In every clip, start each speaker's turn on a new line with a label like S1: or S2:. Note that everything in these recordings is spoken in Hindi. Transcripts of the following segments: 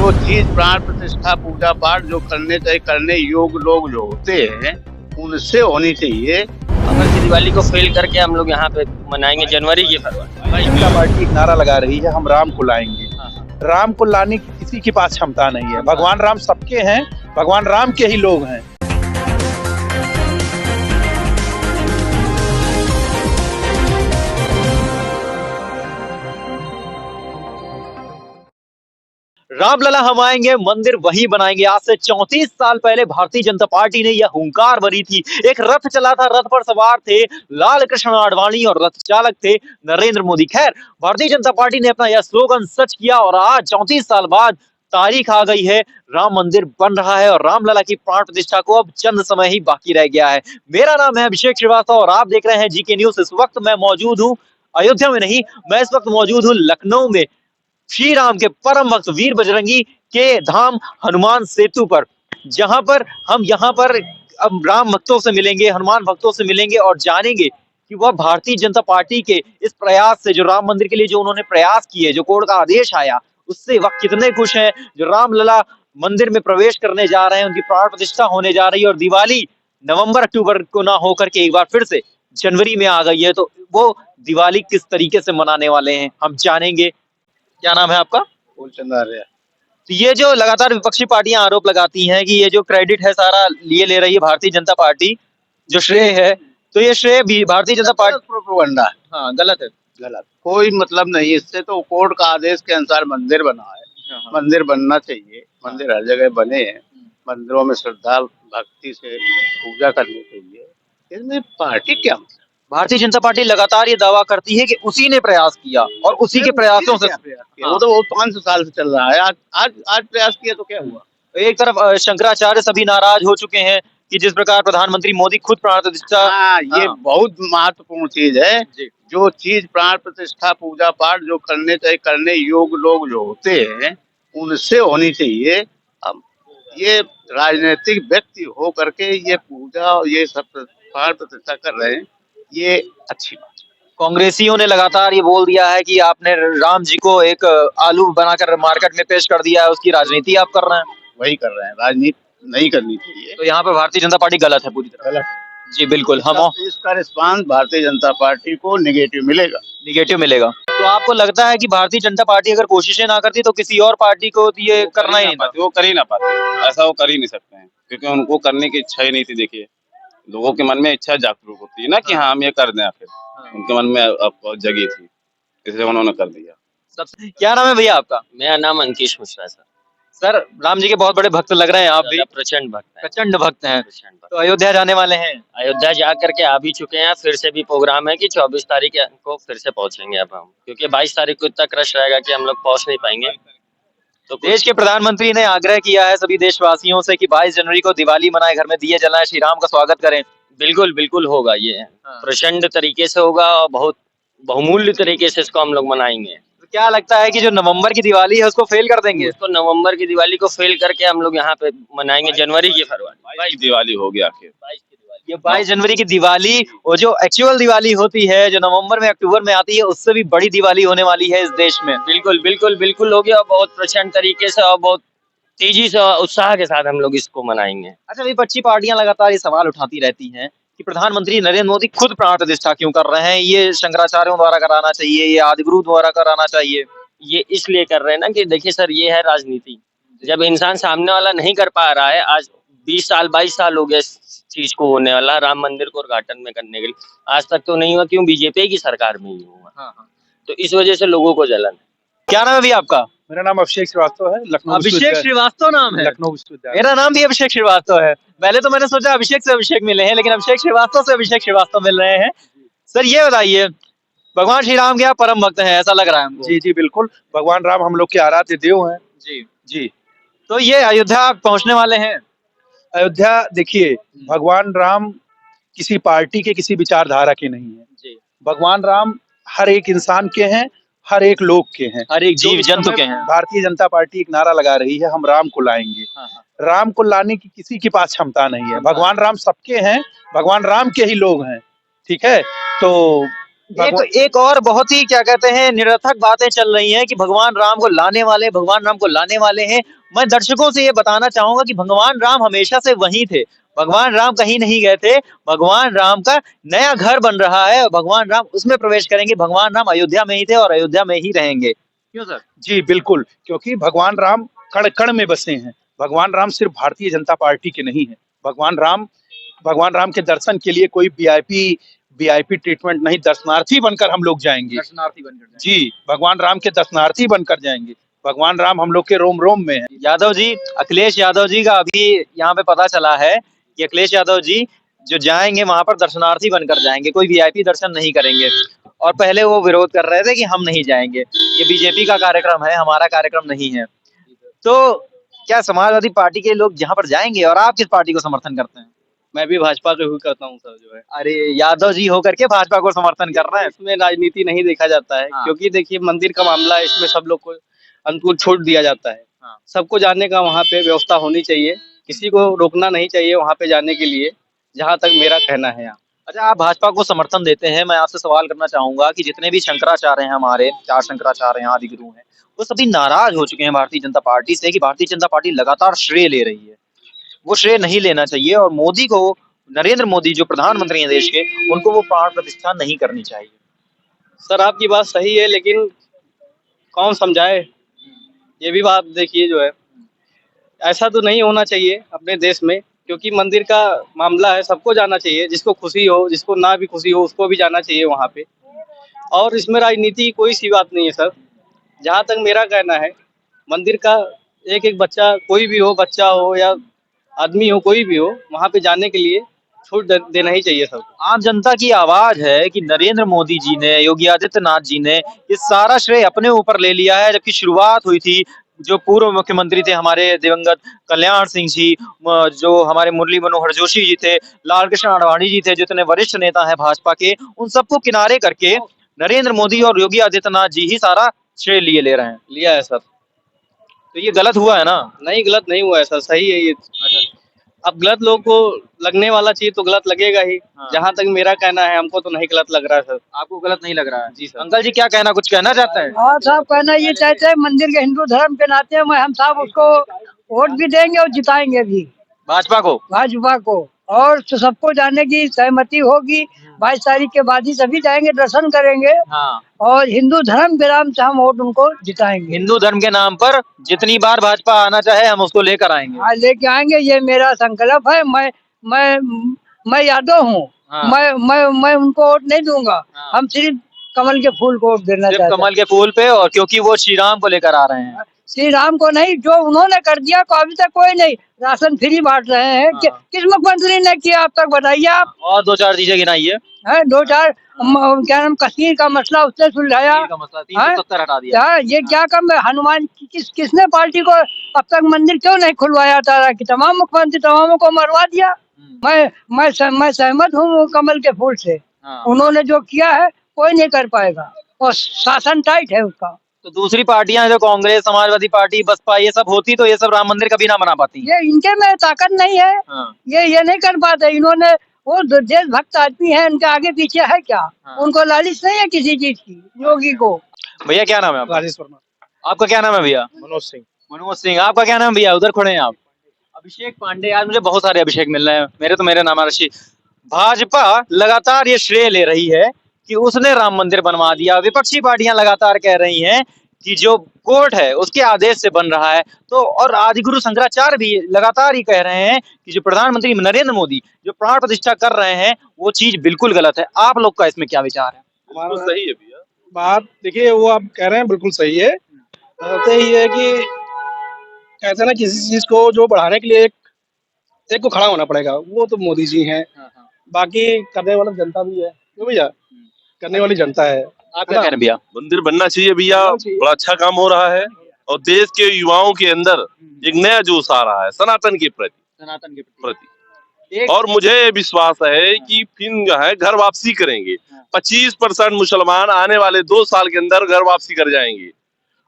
S1: जो चीज प्राण प्रतिष्ठा पूजा पाठ जो करने चाहिए, करने योग्य लोग जो होते हैं उनसे होनी चाहिए।
S2: अगर की दिवाली को फेल करके हम लोग यहाँ पे मनाएंगे जनवरी की फरवरी।
S3: जनता पार्टी एक नारा लगा रही है, हम राम को लाएंगे।
S2: हाँ।
S3: राम को लाने की किसी के पास क्षमता नहीं है। भगवान राम सबके हैं, भगवान राम के ही लोग हैं।
S4: रामलला हम आएंगे, मंदिर वही बनाएंगे। आज से 34 साल पहले भारतीय जनता पार्टी ने यह हुंकार भरी थी। एक रथ चला था, रथ पर सवार थे लाल कृष्ण आडवाणी और रथ चालक थे नरेंद्र मोदी। खैर, भारतीय जनता पार्टी ने अपना यह स्लोगन सच किया और आज 34 साल बाद तारीख आ गई है, राम मंदिर बन रहा है और रामलला की प्राण प्रतिष्ठा को अब चंद समय ही बाकी रह गया है। मेरा नाम है अभिषेक श्रीवास्तव और आप देख रहे हैं जीके न्यूज। इस वक्त मैं मौजूद हूँ अयोध्या में नहीं, मैं इस वक्त मौजूद हूँ लखनऊ में, श्री राम के परम भक्त वीर बजरंगी के धाम हनुमान सेतु पर, जहां पर हम यहाँ पर अब राम भक्तों से मिलेंगे, हनुमान भक्तों से मिलेंगे और जानेंगे कि वह भारतीय जनता पार्टी के इस प्रयास से, जो राम मंदिर के लिए जो उन्होंने प्रयास किए, जो कोर्ट का आदेश आया, उससे वह कितने खुश हैं। जो रामलला मंदिर में प्रवेश करने जा रहे हैं, उनकी प्राण प्रतिष्ठा होने जा रही है और दिवाली नवंबर अक्टूबर को ना होकर के एक बार फिर से जनवरी में आ गई है, तो वो दिवाली किस तरीके से मनाने वाले हैं हम जानेंगे। क्या नाम है आपका?
S1: फूलचंद आर्य।
S4: तो ये जो लगातार विपक्षी पार्टियां आरोप लगाती हैं कि ये जो क्रेडिट है सारा लिए ले रही है भारतीय जनता पार्टी, जो श्रेय है, तो ये श्रेय भी भारतीय जनता पार्टी
S1: प्रोपेगेंडा है।
S4: हाँ, गलत है।
S1: गलत, कोई मतलब नहीं इससे। तो कोर्ट का आदेश के अनुसार मंदिर बना है, मंदिर बनना चाहिए। मंदिर हर जगह बने हैं, मंदिरों में श्रद्धा भक्ति से पूजा करनी चाहिए। इसमें पार्टी क्या मतलब?
S4: भारतीय जनता पार्टी लगातार ये दावा करती है कि उसी ने प्रयास किया और उसी के प्रयासों से
S1: वो तो 500 साल से चल रहा है। आज प्रयास किया तो क्या हुआ?
S4: एक तरफ शंकराचार्य सभी नाराज हो चुके हैं कि जिस प्रकार प्रधानमंत्री मोदी खुद प्राण प्रतिष्ठा।
S1: ये बहुत महत्वपूर्ण चीज है। जो चीज प्राण प्रतिष्ठा पूजा पाठ जो करने चाहिए, करने योग्य लोग जो होते हैं उनसे होनी चाहिए। अब ये राजनीतिक व्यक्ति हो करके ये पूजा ये सब प्राण प्रतिष्ठा कर रहे हैं, ये अच्छी बात है।
S4: कांग्रेसियों ने लगातार ये बोल दिया है कि आपने राम जी को एक आलू बनाकर मार्केट में पेश कर दिया है, उसकी राजनीति आप कर रहे हैं।
S1: वही कर रहे हैं, राजनीति नहीं करनी चाहिए।
S4: तो यहाँ पे भारतीय जनता पार्टी गलत है पूरी तरह।
S1: गलत
S4: जी बिल्कुल। हम
S1: इसका रिस्पांस भारतीय जनता पार्टी को निगेटिव मिलेगा।
S4: निगेटिव मिलेगा। तो आपको लगता है कि भारतीय जनता पार्टी अगर कोशिशें ना करती तो किसी और पार्टी को ये करना ही नहीं था?
S5: वो कर ही ना पाते, ऐसा वो कर ही नहीं सकते हैं, क्योंकि उनको करने की इच्छा ही नहीं थी। देखिए, लोगों के मन में इच्छा जागरूक होती है ना कि हाँ हम ये कर दें, फिर उनके मन में अब जगी थी, इसलिए उन्होंने कर दिया।
S4: सबसे क्या नाम है भैया आपका?
S2: मेरा नाम अंकिश मिश्रा है सर।
S4: सर, राम जी के बहुत बड़े भक्त लग रहे हैं आप भी।
S2: प्रचंड भक्त हैं।
S4: प्रचंड भक्त हैं।
S2: प्रचंड भक्त।
S4: तो अयोध्या जाने वाले हैं?
S2: अयोध्या जा करके आ भी चुके हैं, फिर से भी प्रोग्राम है कि 24 तारीख को फिर से पहुंचेंगे अब हम, क्योंकि 22 तारीख को इतना क्रश रहेगा कि हम लोग पहुंच नहीं पाएंगे।
S4: तो देश के प्रधानमंत्री ने आग्रह किया है सभी देशवासियों से कि 22 जनवरी को दिवाली मनाएं, घर में दिए जलाएं, श्री राम का स्वागत करें।
S2: बिल्कुल बिल्कुल होगा, ये प्रचंड तरीके से होगा और बहुत बहुमूल्य तरीके से इसको हम लोग मनाएंगे।
S4: तो क्या लगता है कि जो नवंबर की दिवाली है उसको फेल कर देंगे?
S2: उसको नवंबर की दिवाली को फेल करके हम लोग यहाँ पे मनाएंगे जनवरी की फरवरी।
S5: 22 दिवाली हो गया आखिर।
S4: ये 22 जनवरी की दिवाली, वो जो एक्चुअल दिवाली होती है जो नवंबर में अक्टूबर में आती है, उससे भी बड़ी दिवाली होने वाली है इस देश में।
S2: बिल्कुल बिल्कुल बिल्कुल होगी और बहुत प्रचंड तरीके से और बहुत तेजी से उत्साह के साथ हम लोग इसको मनाएंगे।
S4: अच्छा, विपक्षी पार्टियां लगातार ये सवाल उठाती रहती हैं कि प्रधानमंत्री नरेंद्र मोदी खुद प्राण प्रतिष्ठा क्यों कर रहे हैं, ये शंकराचार्यों द्वारा कराना चाहिए, ये आदिगुरु द्वारा कराना चाहिए।
S2: ये इसलिए कर रहे हैं ना कि देखिए सर, ये है राजनीति। जब इंसान सामने वाला नहीं कर पा रहा है, आज 20 साल 22 साल हो गए इस चीज को होने वाला, राम मंदिर को उद्घाटन में करने के लिए, आज तक तो नहीं हुआ। क्यों? बीजेपी की सरकार में ही हुआ। तो इस वजह से लोगों को जलन है।
S4: क्या नाम है भैया आपका?
S3: मेरा नाम अभिषेक श्रीवास्तव है, लखनऊ
S4: अभिषेक श्रीवास्तव नाम है?
S3: लखनऊ विश्वविद्यालय।
S4: मेरा नाम भी अभिषेक श्रीवास्तव है। पहले तो मैंने सोचा अभिषेक से अभिषेक मिले हैं, लेकिन अभिषेक श्रीवास्तव से अभिषेक श्रीवास्तव मिल रहे हैं। सर, ये बताइए, भगवान श्री राम के आप परम भक्त हैं, ऐसा लग रहा है हमको।
S3: जी जी बिल्कुल, भगवान राम हम लोग के आराध्य देव हैं।
S4: जी
S3: जी।
S4: तो ये अयोध्या पहुंचने वाले हैं।
S3: अयोध्या देखिए, भगवान राम किसी पार्टी के, किसी विचारधारा के नहीं है।
S4: जी।
S3: भगवान राम हर एक इंसान के हैं, हर एक लोग के हैं,
S4: हर एक जीव जंतु के हैं।
S3: भारतीय जनता पार्टी एक नारा लगा रही है, हम राम को लाएंगे। राम को लाने की किसी के पास क्षमता नहीं है। भगवान राम सबके हैं, भगवान राम के ही लोग हैं। ठीक है, तो
S4: एक और बहुत ही क्या कहते हैं निरर्थक बातें चल रही हैं कि भगवान राम को लाने वाले हैं। मैं दर्शकों से ये बताना चाहूंगा कि भगवान राम हमेशा से वहीं थे। भगवान राम कहीं नहीं गए थे। भगवान राम का नया घर बन रहा है, भगवान राम उसमें प्रवेश करेंगे। भगवान राम अयोध्या में ही थे और अयोध्या में ही रहेंगे। क्यों सर?
S3: जी बिल्कुल, क्योंकि भगवान राम कण कण में बसे हैं। भगवान राम सिर्फ भारतीय जनता पार्टी के नहीं है। भगवान राम के दर्शन के लिए कोई वीआईपी ट्रीटमेंट नहीं, दर्शनार्थी बनकर हम लोग जाएंगे।
S4: दर्शनार्थी बनकर जाएंगे।
S3: जी, भगवान राम के दर्शनार्थी बनकर जाएंगे। भगवान राम हम लोग के रोम रोम में है।
S4: यादव जी, अखिलेश यादव जी का अभी यहाँ पे पता चला है कि अखिलेश यादव जी जो जाएंगे वहां पर दर्शनार्थी बनकर जाएंगे, कोई वीआईपी दर्शन नहीं करेंगे। और पहले वो विरोध कर रहे थे कि हम नहीं जाएंगे, ये बीजेपी का कार्यक्रम है, हमारा कार्यक्रम नहीं है। तो क्या समाजवादी पार्टी के लोग जहां पर जाएंगे, और आप किस पार्टी को समर्थन करते हैं?
S6: मैं भी भाजपा को ही करता हूँ सर। जो है
S4: अरे यादव जी होकर के भाजपा को समर्थन कर रहे हैं।
S6: इसमें राजनीति नहीं देखा जाता है,
S4: हाँ।
S6: क्योंकि देखिए मंदिर का मामला है, इसमें सब लोग को अनुकूल छूट दिया जाता है।
S4: हाँ।
S6: सबको जाने का वहाँ पे व्यवस्था होनी चाहिए, किसी को रोकना नहीं चाहिए वहाँ पे जाने के लिए, जहाँ तक मेरा कहना है। यहाँ
S4: अच्छा, आप भाजपा को समर्थन देते हैं। मैं आपसे सवाल करना चाहूंगा कि जितने भी शंकराचार्य हैं, हमारे 4 शंकराचार्य हैं, आदि गुरु हैं, वो सभी नाराज हो चुके हैं भारतीय जनता पार्टी से कि भारतीय जनता पार्टी लगातार श्रेय ले रही है। वो श्रेय नहीं लेना चाहिए और मोदी को, नरेंद्र मोदी जो प्रधानमंत्री हैं देश के, उनको वो प्राण प्रतिष्ठा नहीं करनी चाहिए।
S6: सर आपकी बात सही है, लेकिन कौन समझाए, ये भी बात देखिए। जो है ऐसा तो नहीं होना चाहिए अपने देश में, क्योंकि मंदिर का मामला है, सबको जाना चाहिए। जिसको खुशी हो, जिसको ना भी खुशी हो, उसको भी जाना चाहिए वहाँ पे। और इसमें राजनीति कोई सी बात नहीं है सर। जहाँ तक मेरा कहना है, मंदिर का एक एक बच्चा, कोई भी हो, बच्चा हो या आदमी हो, कोई भी हो, वहाँ पे जाने के लिए छूट देना ही चाहिए सबको।
S4: आम जनता की आवाज है कि नरेंद्र मोदी जी ने, योगी आदित्यनाथ जी ने ये सारा श्रेय अपने ऊपर ले लिया है, जबकि शुरुआत हुई थी जो पूर्व मुख्यमंत्री थे हमारे दिवंगत कल्याण सिंह जी, जो हमारे मुरली मनोहर जोशी जी थे, लाल कृष्ण आडवाणी जी थे, जितने वरिष्ठ नेता हैं भाजपा के, उन सबको किनारे करके नरेंद्र मोदी और योगी आदित्यनाथ जी ही सारा श्रेय लिए ले रहे हैं।
S6: लिया है सर।
S4: तो ये गलत हुआ है ना?
S6: नहीं, गलत नहीं हुआ है सर, सही है ये। अब गलत लोग को लगने वाला चीज तो गलत लगेगा ही।
S4: हाँ।
S6: जहाँ तक मेरा कहना है, हमको तो नहीं गलत लग रहा है सर।
S4: आपको गलत नहीं लग रहा है?
S6: जी सर।
S4: अंकल जी क्या कहना, कुछ कहना चाहते हैं?
S7: हाँ साहब, कहना ये चाहते हैं, मंदिर के हिंदू धर्म के नाते मैं हम साहब उसको वोट भी देंगे और जिताएंगे भी
S4: भाजपा को?
S7: भाजपा को। और तो सबको जाने की सहमति होगी। 22 तारीख के बाद ही सभी जाएंगे, दर्शन करेंगे
S4: हाँ।
S7: और हिंदू धर्म के नाम से हम वोट उनको जिताएंगे।
S4: हिंदू धर्म के नाम पर जितनी बार भाजपा आना चाहे हम उसको लेकर आएंगे।
S7: हाँ, लेके आएंगे, ये मेरा संकल्प है। मैं यादव हूँ।
S4: हाँ।
S7: मैं उनको वोट नहीं दूंगा।
S4: हाँ।
S7: हम सिर्फ कमल के फूल को वोट देना
S4: सिर्फ
S7: चाहते
S4: कमल के फूल पे, और क्योंकि वो श्री राम को लेकर आ रहे हैं।
S7: श्री राम को नहीं, जो उन्होंने कर दिया को अभी तक कोई नहीं। राशन फ्री बांट रहे हैं।
S4: हाँ।
S7: किस मुख्यमंत्री ने किया अब तक, बताइए आप।
S4: और 2-4 चीजें गिनाइए।
S7: है 2-4 क्या नाम, कश्मीर का मसला उससे सुलझाया।
S4: का मसला 370 हटा दिया।
S7: हाँ, ये क्या कम है। हनुमान किसने पार्टी को अब तक मंदिर क्यों नहीं खुलवाया था कि तमाम मुख्यमंत्री तमामों को मरवा दिया। मैं सहमत हूँ कमल के फूल से।
S4: हाँ।
S7: उन्होंने जो किया है कोई नहीं कर पाएगा, और शासन टाइट है उसका।
S4: तो दूसरी पार्टियां जो कांग्रेस, समाजवादी पार्टी, बसपा, ये सब होती तो ये सब राम मंदिर कभी ना बना पाती।
S7: ये इनके में ताकत नहीं है।
S4: हाँ।
S7: ये नहीं कर पाते। इन्होंने, वो देशभक्त आदमी है, इनके आगे पीछे है क्या।
S4: हाँ।
S7: उनको लालच नहीं है किसी चीज की, योगी को।
S4: भैया क्या नाम है आपका?
S3: राजेश वर्मा।
S4: आपका क्या नाम है भैया?
S3: मनोज सिंह।
S4: मनोज सिंह। आपका क्या नाम है भैया? उधर खड़े हैं आप। अभिषेक पांडे। आज मुझे बहुत सारे अभिषेक मिल रहे हैं। मेरे नाम है ऋषि। भाजपा लगातार ये श्रेय ले रही है कि उसने राम मंदिर बनवा दिया। विपक्षी पार्टियां लगातार कह रही हैं कि जो कोर्ट है उसके आदेश से बन रहा है। तो और आदिगुरु शंकराचार्य भी लगातार ही कह रहे हैं कि जो प्रधानमंत्री नरेंद्र मोदी जो प्राण प्रतिष्ठा कर रहे हैं वो चीज बिल्कुल गलत है। आप लोग का इसमें क्या विचार है?
S8: बिल्कुल सही है भैया बात। देखिए, वो आप कह रहे हैं बिल्कुल सही है। होते ही है कि कहते हैं ना, किसी चीज को जो बढ़ाने के लिए एक को खड़ा होना पड़ेगा। वो तो मोदी जी हैं। बाकी करने वाला जनता भी है। क्यों भैया, करने वाली जनता है।
S4: आप क्या कह रहे हैं भैया?
S9: मंदिर बनना चाहिए भैया, बड़ा अच्छा काम हो रहा है और देश के युवाओं के अंदर एक नया जोश आ रहा है सनातन के प्रति। और मुझे विश्वास है कि फिर जो है घर वापसी करेंगे। 25% मुसलमान आने वाले 2 साल के अंदर घर वापसी कर जाएंगे,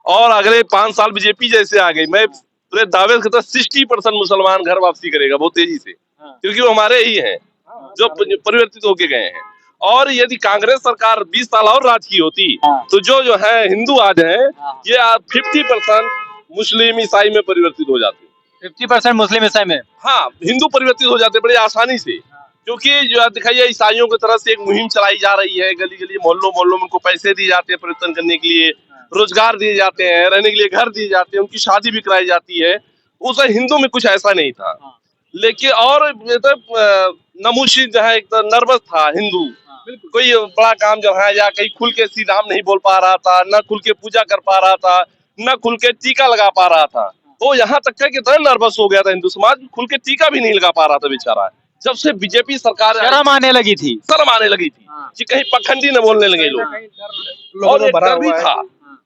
S9: और अगले 5 साल बीजेपी जैसे आ गई, मैं पूरे दावे के साथ 60% मुसलमान घर वापसी करेगा बहुत तेजी से, क्योंकि वो हमारे ही हैं जो परिवर्तित होके गए हैं। और यदि कांग्रेस सरकार 20 साल और राज की होती तो जो है हिंदू आज है ये 50% मुस्लिम ईसाई में परिवर्तित हो जाते।
S4: 50% मुस्लिम ईसाई में,
S9: हाँ, हिंदू परिवर्तित हो जाते बड़े आसानी से, क्योंकि जो है दिखाइए ईसाइयों की तरफ से एक मुहिम चलाई जा रही है, गली गली मोहल्लों मोहल्लों में उनको पैसे दिए जाते हैं परिवर्तन करने के लिए, रोजगार दिए जाते हैं, रहने के लिए घर दिए जाते हैं, उनकी शादी भी कराई जाती है। उस हिंदू में कुछ ऐसा नहीं था, लेकिन और नमूशी जो है एक तो नर्वस था हिंदू, कोई बड़ा काम जो है या कहीं खुल के सीधा नहीं बोल पा रहा था, न खुल के पूजा कर पा रहा था, न खुल के टीका लगा पा रहा था। तो यहाँ तक है कि इतना नर्वस हो गया था हिंदू समाज, खुल के टीका भी नहीं लगा पा रहा था बेचारा। जब से बीजेपी सरकार
S4: शर्म आने लगी थी
S9: कि कहीं पखंडी न बोलने लगे लोग, और एक डर भी था,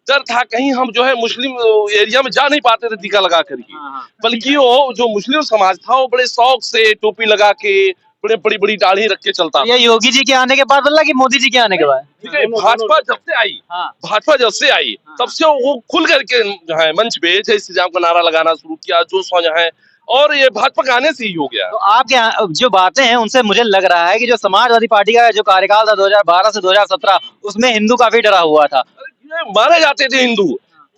S9: डर था कहीं हम जो है मुस्लिम एरिया में जा नहीं पाते थे टीका लगा करके, बल्कि वो जो मुस्लिम समाज था वो बड़े शौक से टोपी लगा के बड़े बड़ी बड़ी दाढ़ी रख के चलता।
S4: ये योगी जी के आने के बाद बदला कि मोदी जी के आने के बाद?
S9: ठीक है, भाजपा जब से आई तब से वो खुल करके जो है मंच पे जय श्री राम का नारा लगाना शुरू किया, जो जो है, और ये भाजपा के आने से ही हो गया।
S4: तो आपके जो बातें हैं उनसे मुझे लग रहा है कि जो समाजवादी पार्टी का जो कार्यकाल था 2012 से 2017, उसमें हिंदू काफी डरा हुआ था।
S9: मारे जाते थे हिंदू,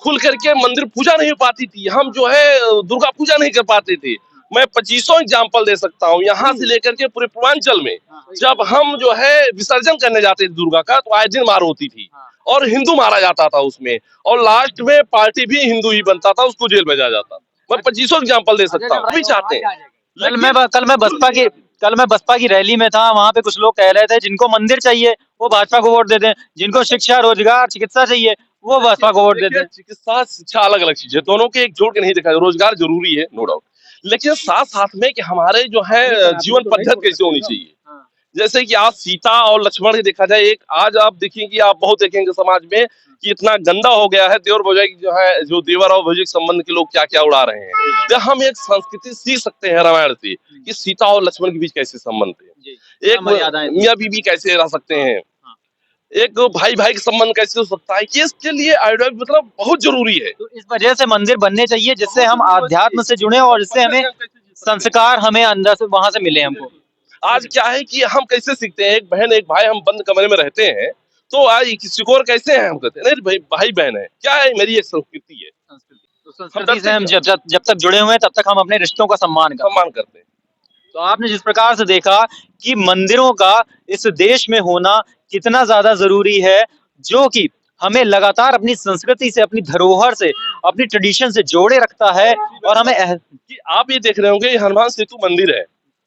S9: खुल करके मंदिर पूजा नहीं हो पाती थी, हम जो है दुर्गा पूजा नहीं कर पाते थे। मैं 2500 एग्जाम्पल दे सकता हूँ, यहाँ से लेकर के पूरे पूर्वांचल में जब हम जो है विसर्जन करने जाते थे दुर्गा का, तो आए दिन मार होती थी और हिंदू मारा जाता था उसमें, और लास्ट में पार्टी भी हिंदू ही बनता था, उसको जेल भेजा जाता। मैं 2500 एग्जाम्पल दे सकता हूँ। अभी चाहते हैं
S4: कल मैं बसपा की रैली में था, वहाँ पे कुछ लोग कह रहे थे जिनको मंदिर चाहिए वो भाजपा को वोट दे दें, जिनको शिक्षा रोजगार चिकित्सा चाहिए वो भाजपा को वोट दे दें।
S9: चिकित्सा शिक्षा अलग अलग चीज है, दोनों के एक जोड़ के नहीं देखा। रोजगार जरूरी है नो डाउट, लेकिन साथ साथ में कि हमारे जो है जीवन पद्धति कैसे होनी चाहिए। जैसे कि आज सीता और लक्ष्मण की देखा जाए, एक आज आप देखेंगे कि आप बहुत देखेंगे समाज में कि इतना गंदा हो गया है, देवर भौजाई जो है, जो देवर और भौजाई संबंध के लोग क्या क्या उड़ा रहे हैं। तो हम एक संस्कृति सीख सकते हैं रामायण से कि सीता और लक्ष्मण के बीच कैसे संबंध थे, एक मियाँ बीबी कैसे रह सकते हैं, एक भाई भाई का संबंध कैसे हो सकता है, ये इसके लिए आइडियोलॉजी मतलब बहुत जरूरी है।
S4: तो इस वजह से मंदिर बनने चाहिए जिससे हम आध्यात्म से जुड़े और जिससे हमें संस्कार हमें अंदर से वहां से मिले हमको।
S9: आज क्या है कि हम कैसे सीखते हैं, एक बहन एक भाई हम बंद कमरे में रहते हैं, तो आज किसी को और कैसे हैं हम कहते हैं नहीं भाई बहन है, क्या है मेरी एक संस्कृति है।
S4: तो संस्कृति से हम जब तक जुड़े हुए हैं तब तक हम अपने रिश्तों का सम्मान
S9: करते हैं।
S4: तो आपने जिस प्रकार से देखा कि मंदिरों का इस देश में होना कितना ज्यादा जरूरी है, जो कि हमें लगातार अपनी संस्कृति से, अपनी धरोहर से, अपनी ट्रेडिशन से जोड़े रखता है। और हमें
S9: कि आप ये देख रहे होंगे, हनुमान सेतु मंदिर है,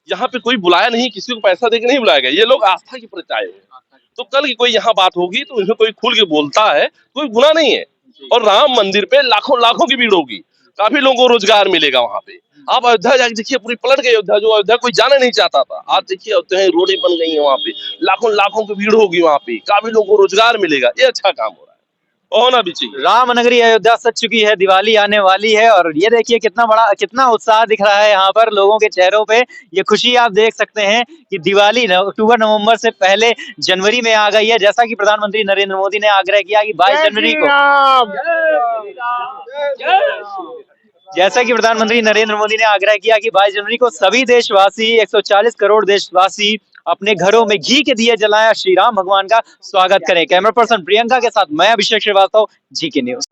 S9: यहाँ पे कोई बुलाया नहीं, किसी को पैसा देकर नहीं बुलाया गया, ये लोग आस्था की प्रति आए हैं। तो कल की कोई यहाँ बात होगी तो इसमें कोई खुल के बोलता है, कोई गुनाह नहीं है। और राम मंदिर पे लाखों लाखों की भीड़ होगी, काफी लोगों को रोजगार मिलेगा वहाँ पे। आप अयोध्या जाके देखिए, पूरी पलट गई अयोध्या, जो अयोध्या कोई जाना नहीं चाहता था, आज देखिए अयोध्या रोडें बन गई है, वहाँ पे लाखों लाखों की भीड़ होगी, वहाँ पे काफी लोगों को रोजगार मिलेगा। ये अच्छा काम हो रहा है, होना भी चाहिए।
S4: राम नगरी अयोध्या सज चुकी है, दिवाली आने वाली है और ये देखिए कितना उत्साह दिख रहा है यहाँ पर लोगों के चेहरों पे। ये खुशी आप देख सकते हैं कि दिवाली अक्टूबर नवंबर से पहले जनवरी में आ गई है, जैसा कि प्रधानमंत्री नरेंद्र मोदी ने आग्रह किया कि 22 जनवरी को सभी देशवासी 140 करोड़ देशवासी अपने घरों में घी के दिए जलाएं, श्री राम भगवान का स्वागत करें। कैमरा पर्सन प्रियंका के साथ मैं अभिषेक श्रीवास्तव, जी के न्यूज।